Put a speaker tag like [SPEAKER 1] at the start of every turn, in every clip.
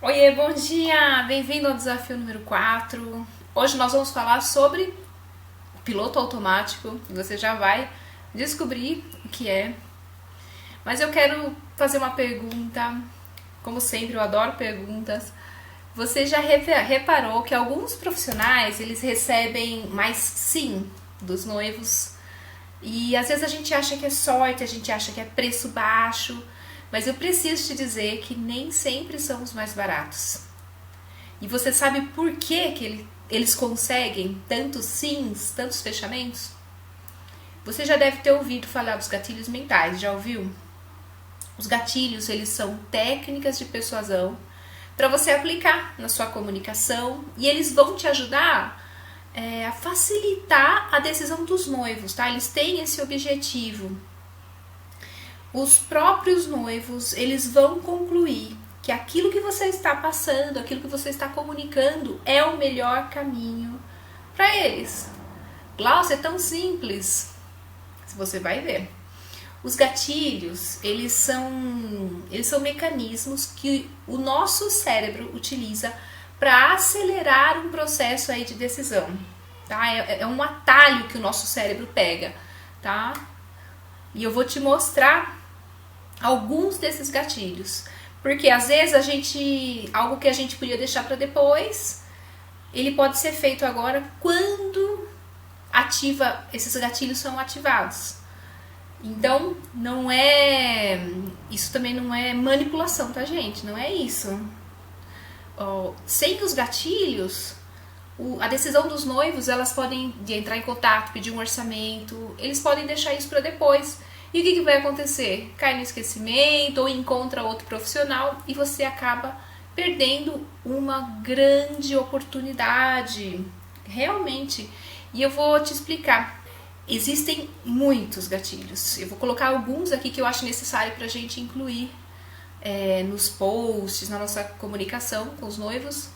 [SPEAKER 1] Oiê, bom dia! Bem-vindo ao desafio número 4. Hoje nós vamos falar sobre piloto automático. Você já vai descobrir o que é. Mas eu quero fazer uma pergunta. Como sempre, eu adoro perguntas. Você já reparou que alguns profissionais, eles recebem mais sim dos noivos? E às vezes a gente acha que é sorte, a gente acha que é preço baixo, mas eu preciso te dizer que nem sempre são os mais baratos. E você sabe por que eles conseguem tantos sims, tantos fechamentos? Você já deve ter ouvido falar dos gatilhos mentais, já ouviu? Os gatilhos, eles são técnicas de persuasão para você aplicar na sua comunicação e eles vão te ajudar a facilitar a decisão dos noivos, tá? Eles têm esse objetivo. Os próprios noivos, eles vão concluir que aquilo que você está passando, aquilo que você está comunicando é o melhor caminho para eles. Glaucia, é tão simples. Você vai ver. Os gatilhos, eles são mecanismos que o nosso cérebro utiliza para acelerar um processo aí de decisão, tá? É um atalho que o nosso cérebro pega, tá? E eu vou te mostrar alguns desses gatilhos, porque às vezes algo que a gente podia deixar para depois, ele pode ser feito agora quando esses gatilhos são ativados. Então, isso também não é manipulação, tá, gente? Não é isso. Sem os gatilhos, a decisão dos noivos, elas podem entrar em contato, pedir um orçamento, eles podem deixar isso para depois. E o que vai acontecer? Cai no esquecimento ou encontra outro profissional e você acaba perdendo uma grande oportunidade, realmente. E eu vou te explicar. Existem muitos gatilhos. Eu vou colocar alguns aqui que eu acho necessário para a gente incluir nos posts, na nossa comunicação com os noivos.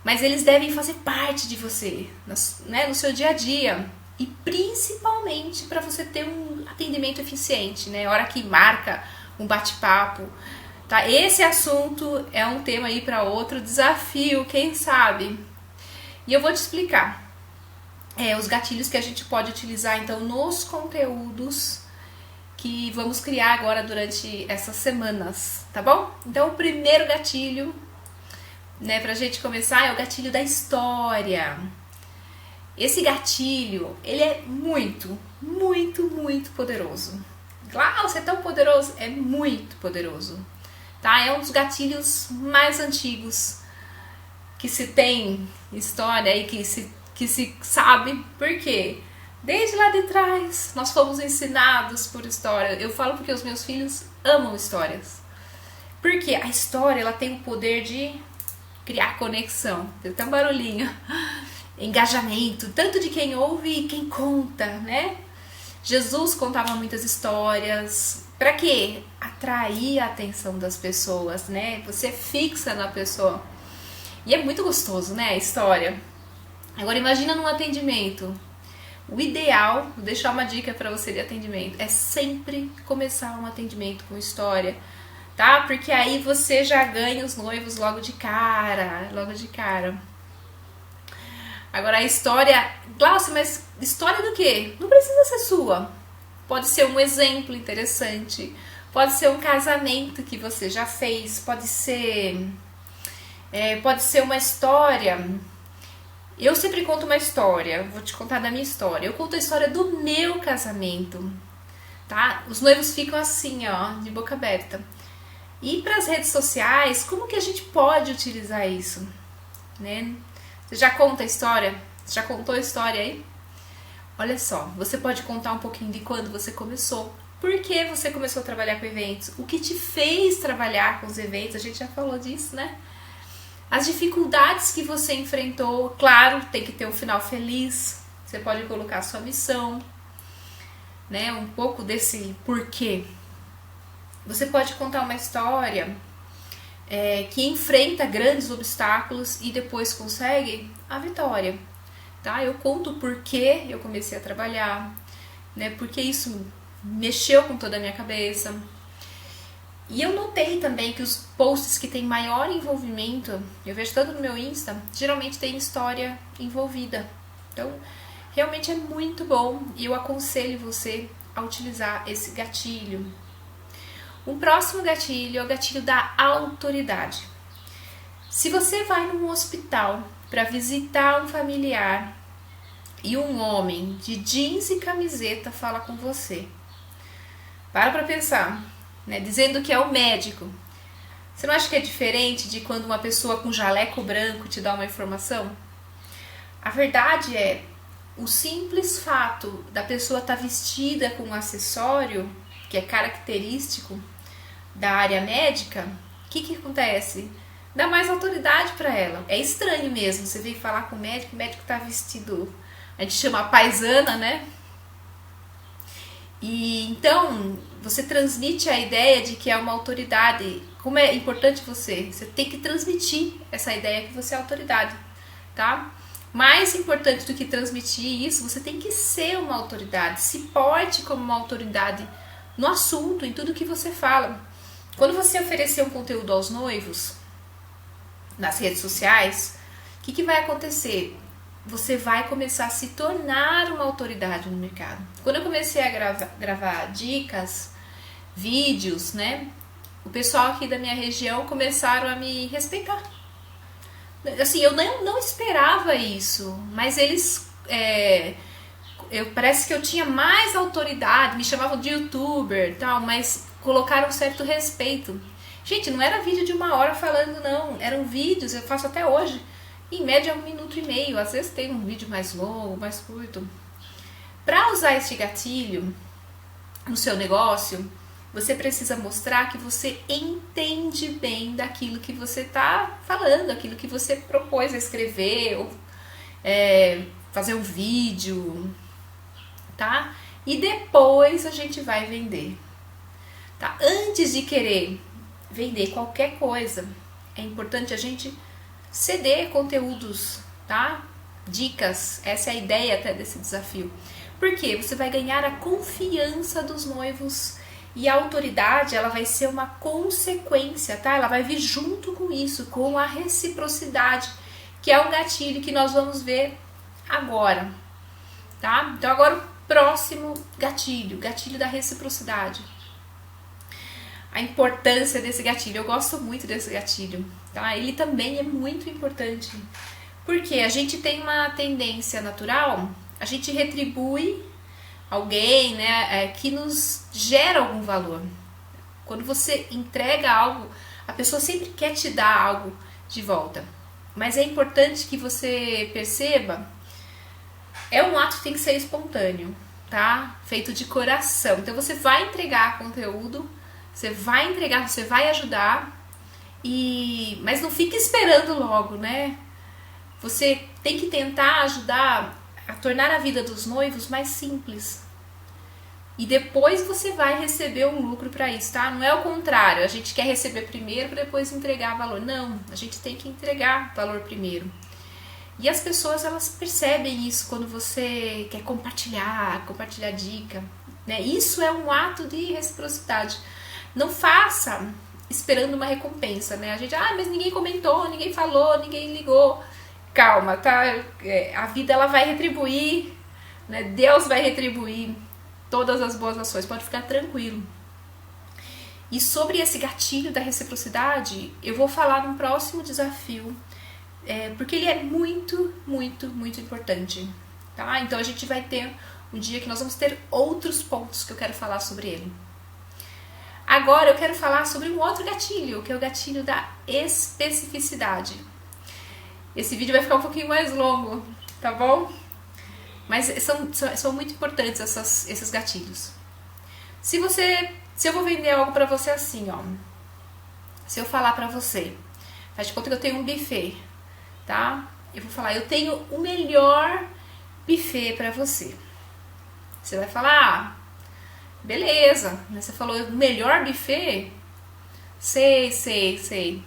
[SPEAKER 1] Mas eles devem fazer parte de você, no seu dia a dia. E principalmente para você ter um atendimento eficiente, né? A hora que marca um bate-papo. Tá? Esse assunto é um tema aí para outro desafio, quem sabe? E eu vou te explicar. Os gatilhos que a gente pode utilizar então nos conteúdos que vamos criar agora durante essas semanas, tá bom? Então o primeiro gatilho, né, pra gente começar, é o gatilho da história. Esse gatilho, ele é muito, muito, muito poderoso. Glaucia, é tão poderoso? É muito poderoso, tá? É um dos gatilhos mais antigos que se tem história e que se sabe. Por quê? Desde lá de trás, nós fomos ensinados por história. Eu falo porque os meus filhos amam histórias. Porque a história, ela tem o poder de criar conexão. Tem até um barulhinho. Engajamento, tanto de quem ouve e quem conta, né? Jesus contava muitas histórias. Para quê? Atrair a atenção das pessoas, né? Você fixa na pessoa. E é muito gostoso, né? A história. Agora imagina num atendimento. O ideal, vou deixar uma dica para você de atendimento, é sempre começar um atendimento com história, tá? Porque aí você já ganha os noivos logo de cara, Agora a história, Glaucia, mas história do quê? Não precisa ser sua. Pode ser um exemplo interessante, pode ser um casamento que você já fez, pode ser uma história. Eu sempre conto uma história, vou te contar da minha história. Eu conto a história do meu casamento, tá? Os noivos ficam assim, ó, de boca aberta. E para as redes sociais, como que a gente pode utilizar isso, né? Você já conta a história? Você já contou a história aí? Olha só, você pode contar um pouquinho de quando você começou. Por que você começou a trabalhar com eventos? O que te fez trabalhar com os eventos? A gente já falou disso, né? As dificuldades que você enfrentou, claro, tem que ter um final feliz. Você pode colocar a sua missão, né? Um pouco desse porquê. Você pode contar uma história que enfrenta grandes obstáculos e depois consegue a vitória, tá? Eu conto o porquê eu comecei a trabalhar, né? Porque isso mexeu com toda a minha cabeça. E eu notei também que os posts que tem maior envolvimento, eu vejo tanto no meu Insta, geralmente tem história envolvida. Então, realmente é muito bom e eu aconselho você a utilizar esse gatilho. Um próximo gatilho é o gatilho da autoridade. Se você vai num hospital para visitar um familiar e um homem de jeans e camiseta fala com você, para pensar, né, dizendo que é o médico. Você não acha que é diferente de quando uma pessoa com jaleco branco te dá uma informação? A verdade é, o simples fato da pessoa estar vestida com um acessório que é característico da área médica, o que acontece? Dá mais autoridade para ela. É estranho mesmo, você vem falar com o médico tá vestido, a gente chama paisana, né? E então você transmite a ideia de que é uma autoridade. Como é importante você tem que transmitir essa ideia que você é autoridade, tá? Mais importante do que transmitir isso, você tem que ser uma autoridade, se porte como uma autoridade no assunto, em tudo que você fala. Quando você oferecer um conteúdo aos noivos nas redes sociais, o que vai acontecer? Você vai começar a se tornar uma autoridade no mercado. Quando eu comecei a gravar dicas, vídeos, né? O pessoal aqui da minha região começaram a me respeitar. Assim, eu não esperava isso, mas eles... parece que eu tinha mais autoridade, me chamavam de youtuber e tal, mas colocaram um certo respeito. Gente, não era vídeo de 1 hora falando, não. Eram vídeos, eu faço até hoje, em média 1 minuto e meio. Às vezes tem um vídeo mais longo, mais curto. Para usar este gatilho no seu negócio, você precisa mostrar que você entende bem daquilo que você está falando, aquilo que você propôs a escrever, ou fazer um vídeo, tá? E depois a gente vai vender, tá? Antes de querer vender qualquer coisa, é importante a gente ceder conteúdos, tá? Dicas, essa é a ideia até desse desafio. Porque você vai ganhar a confiança dos noivos e a autoridade, ela vai ser uma consequência, tá? Ela vai vir junto com isso, com a reciprocidade, que é um gatilho que nós vamos ver agora, tá? Então agora o próximo gatilho, gatilho da reciprocidade. A importância desse gatilho, eu gosto muito desse gatilho, tá? Ele também é muito importante, porque a gente tem uma tendência natural, a gente retribui alguém, né, que nos gera algum valor. Quando você entrega algo, a pessoa sempre quer te dar algo de volta, mas é importante que você perceba, é um ato que tem que ser espontâneo, tá? Feito de coração. Então você vai entregar conteúdo, você vai entregar, você vai ajudar, mas não fique esperando logo, né? Você tem que tentar ajudar a tornar a vida dos noivos mais simples. E depois você vai receber um lucro para isso, tá? Não é o contrário, a gente quer receber primeiro para depois entregar valor. Não, a gente tem que entregar valor primeiro. E as pessoas, elas percebem isso quando você quer compartilhar dica, né? Isso é um ato de reciprocidade. Não faça esperando uma recompensa, né? A gente, mas ninguém comentou, ninguém falou, ninguém ligou. Calma, tá? A vida, ela vai retribuir, né? Deus vai retribuir todas as boas ações, pode ficar tranquilo. E sobre esse gatilho da reciprocidade, eu vou falar no próximo desafio, porque ele é muito, muito, muito importante, tá? Então a gente vai ter um dia que nós vamos ter outros pontos que eu quero falar sobre ele. Agora eu quero falar sobre um outro gatilho, que é o gatilho da especificidade. Esse vídeo vai ficar um pouquinho mais longo, tá bom? Mas são muito importantes esses gatilhos. Se eu vou vender algo pra você assim, ó. Se eu falar pra você, faz de conta que eu tenho um buffet, tá? Eu vou falar, eu tenho o melhor buffet pra você. Você vai falar, beleza. Você falou, o melhor buffet? Sei.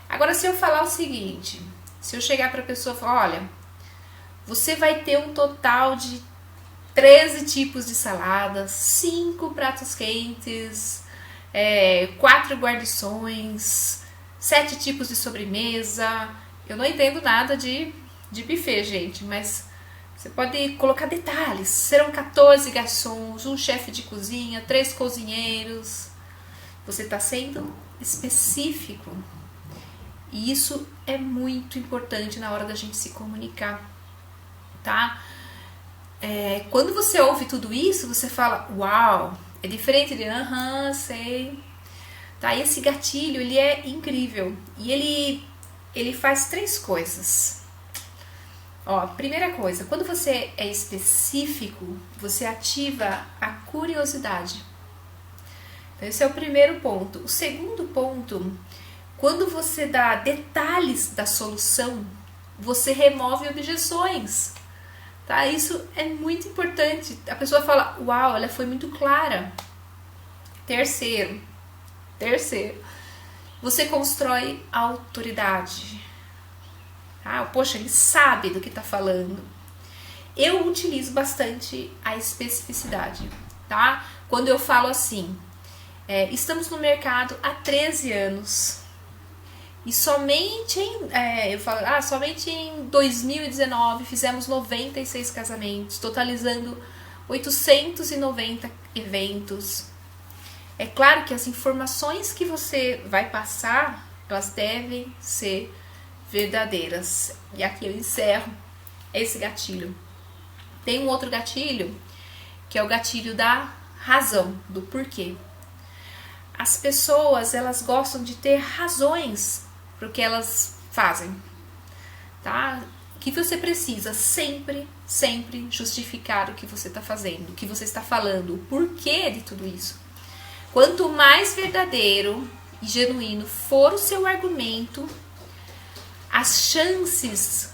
[SPEAKER 1] Agora, se eu falar o seguinte, se eu chegar pra pessoa e falar, olha, você vai ter um total de 13 tipos de saladas, 5 pratos quentes, 4 guarnições, 7 tipos de sobremesa. Eu não entendo nada de buffet, gente, mas você pode colocar detalhes. Serão 14 garçons, um chefe de cozinha, 3 cozinheiros. Você está sendo específico. E isso é muito importante na hora da gente se comunicar, tá? Quando você ouve tudo isso, você fala, uau, é diferente de, sei. Tá? E esse gatilho, ele é incrível. E ele faz 3 coisas. Ó, primeira coisa, quando você é específico, você ativa a curiosidade. Então, esse é o primeiro ponto. O segundo ponto, quando você dá detalhes da solução, você remove objeções. Tá? Isso é muito importante. A pessoa fala, uau, ela foi muito clara. Terceiro, você constrói autoridade. Poxa, ele sabe do que está falando. Eu utilizo bastante a especificidade, tá? Quando eu falo assim, estamos no mercado há 13 anos e somente somente em 2019 fizemos 96 casamentos, totalizando 890 eventos. É claro que as informações que você vai passar, elas devem ser verdadeiras. E aqui eu encerro esse gatilho. Tem um outro gatilho, que é o gatilho da razão, do porquê. As pessoas, elas gostam de ter razões para o que elas fazem, tá? O que você precisa sempre justificar o que você está fazendo, o que você está falando, o porquê de tudo isso. Quanto mais verdadeiro e genuíno for o seu argumento, as chances,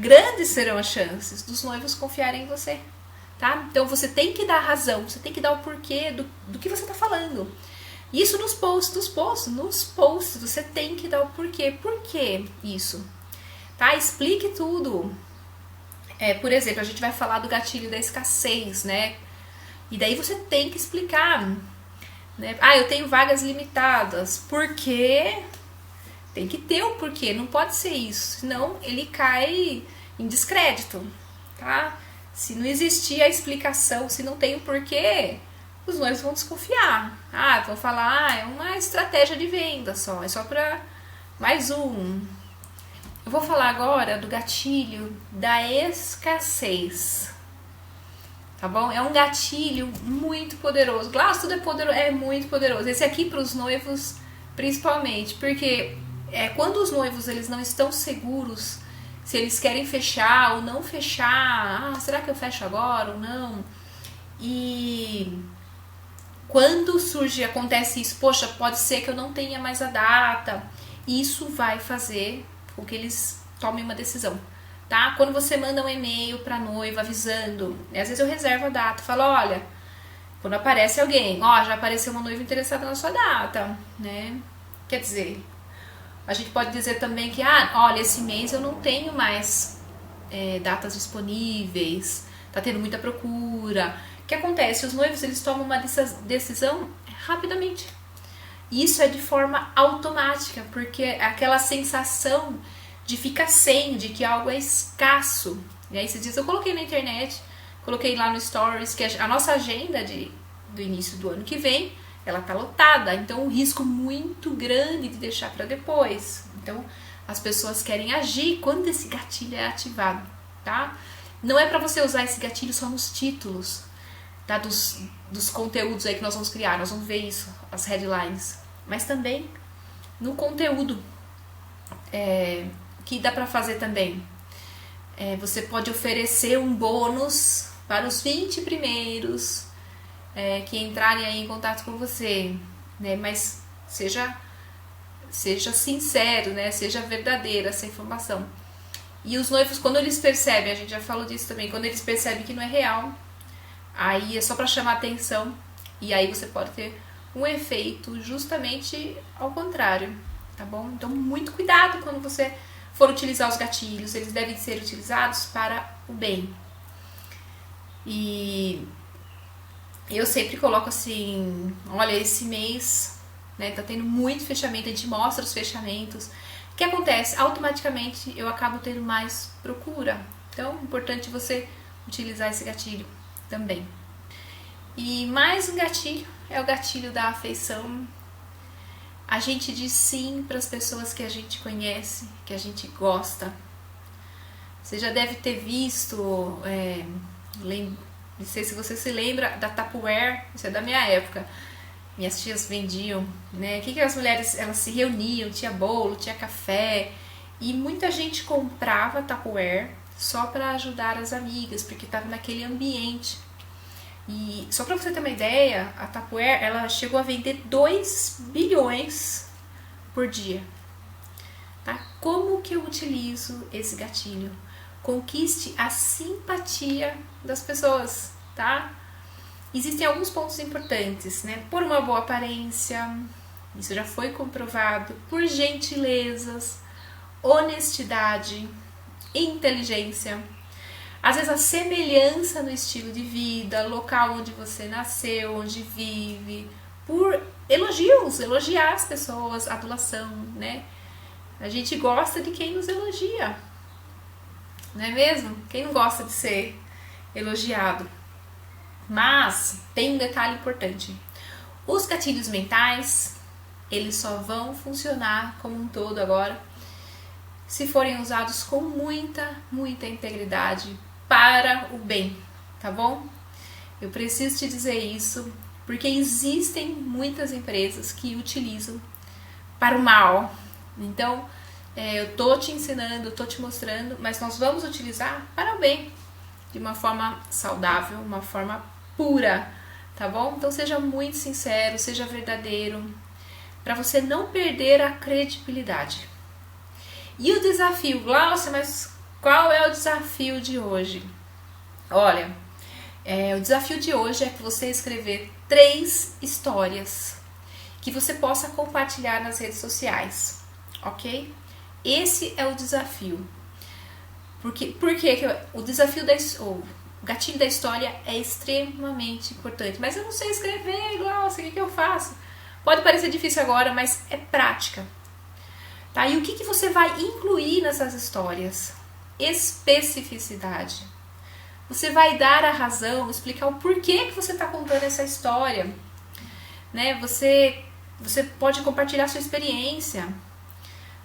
[SPEAKER 1] grandes serão as chances dos noivos confiarem em você, tá? Então você tem que dar razão, você tem que dar o porquê do que você está falando. Isso nos posts, você tem que dar o porquê. Por que isso? Tá? Explique tudo. Por exemplo, a gente vai falar do gatilho da escassez, né? E daí você tem que explicar, né? Eu tenho vagas limitadas. Por quê? Tem que ter o porquê, não pode ser isso, senão ele cai em descrédito, tá? Se não existir a explicação, se não tem o porquê, os noivos vão desconfiar. Vão falar, é uma estratégia de venda só, é só para mais um. Eu vou falar agora do gatilho da escassez, tá bom? É um gatilho muito poderoso. Claro, tudo é poderoso, é muito poderoso. Esse aqui para os noivos, principalmente, porque quando os noivos eles não estão seguros se eles querem fechar ou não fechar, será que eu fecho agora ou não? E quando acontece isso, poxa, pode ser que eu não tenha mais a data, isso vai fazer com que eles tomem uma decisão, tá? Quando você manda um e-mail pra noiva avisando, às vezes eu reservo a data, falo, olha, quando aparece alguém, já apareceu uma noiva interessada na sua data, né? Quer dizer, a gente pode dizer também que, olha, esse mês eu não tenho mais datas disponíveis, tá tendo muita procura. O que acontece? Os noivos, eles tomam uma decisão rapidamente. Isso é de forma automática, porque aquela sensação de ficar sem, de que algo é escasso. E aí, esses dias eu coloquei na internet, coloquei lá no Stories, que a nossa agenda do início do ano que vem, ela tá lotada, então um risco muito grande de deixar para depois. Então as pessoas querem agir quando esse gatilho é ativado, tá? Não é para você usar esse gatilho só nos títulos, tá? Dos conteúdos aí que nós vamos criar, nós vamos ver isso, as headlines, mas também no conteúdo que dá para fazer também. Você pode oferecer um bônus para os 20 primeiros que entrarem aí em contato com você, né? Mas seja sincero, né? Seja verdadeira essa informação. E os noivos, quando eles percebem, a gente já falou disso também, quando eles percebem que não é real, aí é só para chamar atenção, e aí você pode ter um efeito justamente ao contrário, tá bom? Então muito cuidado quando você for utilizar os gatilhos, eles devem ser utilizados para o bem. E Eu sempre coloco assim, olha, esse mês, né, tá tendo muito fechamento, a gente mostra os fechamentos. O que acontece? Automaticamente eu acabo tendo mais procura. Então, é importante você utilizar esse gatilho também. E mais um gatilho é o gatilho da afeição. A gente diz sim para as pessoas que a gente conhece, que a gente gosta. Você já deve ter visto, não sei se você se lembra da Tupperware, isso é da minha época. Minhas tias vendiam, né? O que as mulheres, elas se reuniam, tinha bolo, tinha café. E muita gente comprava Tupperware só para ajudar as amigas, porque estava naquele ambiente. E só para você ter uma ideia, a Tupperware, ela chegou a vender 2 bilhões por dia. Tá? Como que eu utilizo esse gatilho? Conquiste a simpatia das pessoas, tá? Existem alguns pontos importantes, né? Por uma boa aparência, isso já foi comprovado, por gentilezas, honestidade, inteligência, às vezes a semelhança no estilo de vida, local onde você nasceu, onde vive, por elogios, elogiar as pessoas, adulação, né? A gente gosta de quem nos elogia, não é mesmo? Quem não gosta de ser elogiado? Mas tem um detalhe importante. Os gatilhos mentais, eles só vão funcionar como um todo agora se forem usados com muita integridade para o bem, tá bom? Eu preciso te dizer isso porque existem muitas empresas que utilizam para o mal. Então, eu tô te ensinando, tô te mostrando, mas nós vamos utilizar para o bem, de uma forma saudável, uma forma pura, tá bom? Então seja muito sincero, seja verdadeiro, para você não perder a credibilidade. E o desafio, Glaucia, mas qual é o desafio de hoje? Olha, o desafio de hoje é que você escrever 3 histórias que você possa compartilhar nas redes sociais, ok? Esse é o desafio. Porque o desafio o gatilho da história é extremamente importante. Mas eu não sei escrever, Glaucia, o que eu faço? Pode parecer difícil agora, mas é prática. Tá? E o que você vai incluir nessas histórias? Especificidade. Você vai dar a razão, explicar o porquê que você está contando essa história. Né? Você pode compartilhar sua experiência.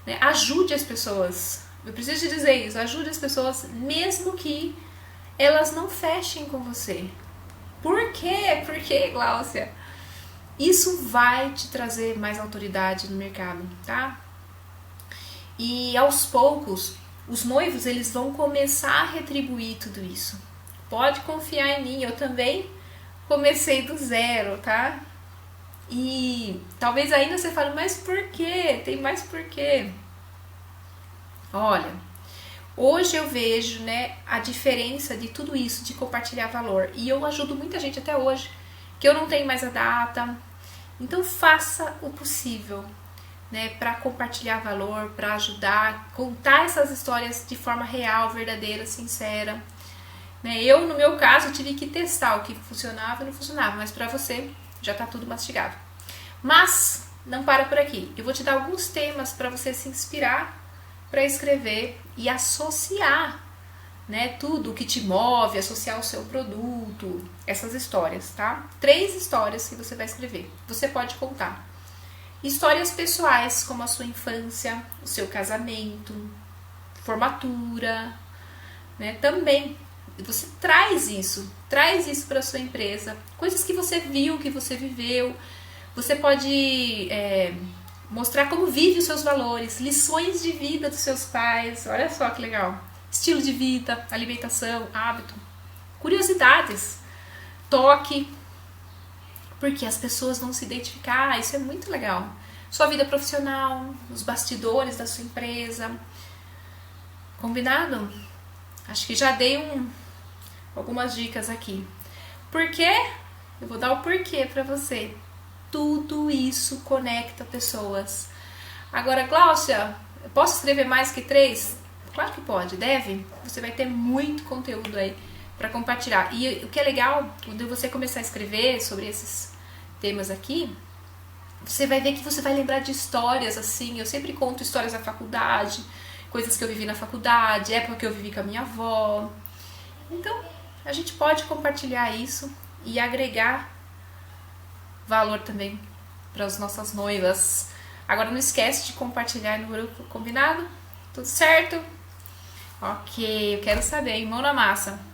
[SPEAKER 1] Né? Ajude as pessoas. Eu preciso te dizer isso. Ajude as pessoas mesmo que elas não fechem com você. Por quê? Por quê, Glaucia? Isso vai te trazer mais autoridade no mercado, tá? E aos poucos, os noivos, eles vão começar a retribuir tudo isso. Pode confiar em mim, eu também comecei do zero, tá? E talvez ainda você fale, mas por quê? Tem mais por quê? Olha, hoje eu vejo, né, a diferença de tudo isso, de compartilhar valor. E eu ajudo muita gente até hoje, que eu não tenho mais a data. Então faça o possível, né, para compartilhar valor, para ajudar, contar essas histórias de forma real, verdadeira, sincera. Né? Eu, no meu caso, tive que testar o que funcionava e não funcionava, mas para você já tá tudo mastigado. Mas não para por aqui. Eu vou te dar alguns temas para você se inspirar para escrever e associar, né, tudo o que te move, associar o seu produto, essas histórias, tá? 3 histórias que você vai escrever. Você pode contar. Histórias pessoais, como a sua infância, o seu casamento, formatura, né? Também você traz isso para sua empresa, coisas que você viu, que você viveu. Você pode mostrar como vive os seus valores, lições de vida dos seus pais, olha só que legal. Estilo de vida, alimentação, hábito, curiosidades, toque, porque as pessoas vão se identificar, isso é muito legal. Sua vida profissional, os bastidores da sua empresa, combinado? Acho que já dei algumas dicas aqui. Por quê? Eu vou dar o porquê para você. Tudo isso conecta pessoas. Agora, Glaucia, posso escrever mais que 3? Claro que pode, deve. Você vai ter muito conteúdo aí para compartilhar. E o que é legal, quando você começar a escrever sobre esses temas aqui, você vai ver que você vai lembrar de histórias, assim. Eu sempre conto histórias da faculdade, coisas que eu vivi na faculdade, época que eu vivi com a minha avó. Então, a gente pode compartilhar isso e agregar valor também para as nossas noivas. Agora não esquece de compartilhar no grupo, combinado? Tudo certo? Ok, eu quero saber, hein? Mão na massa.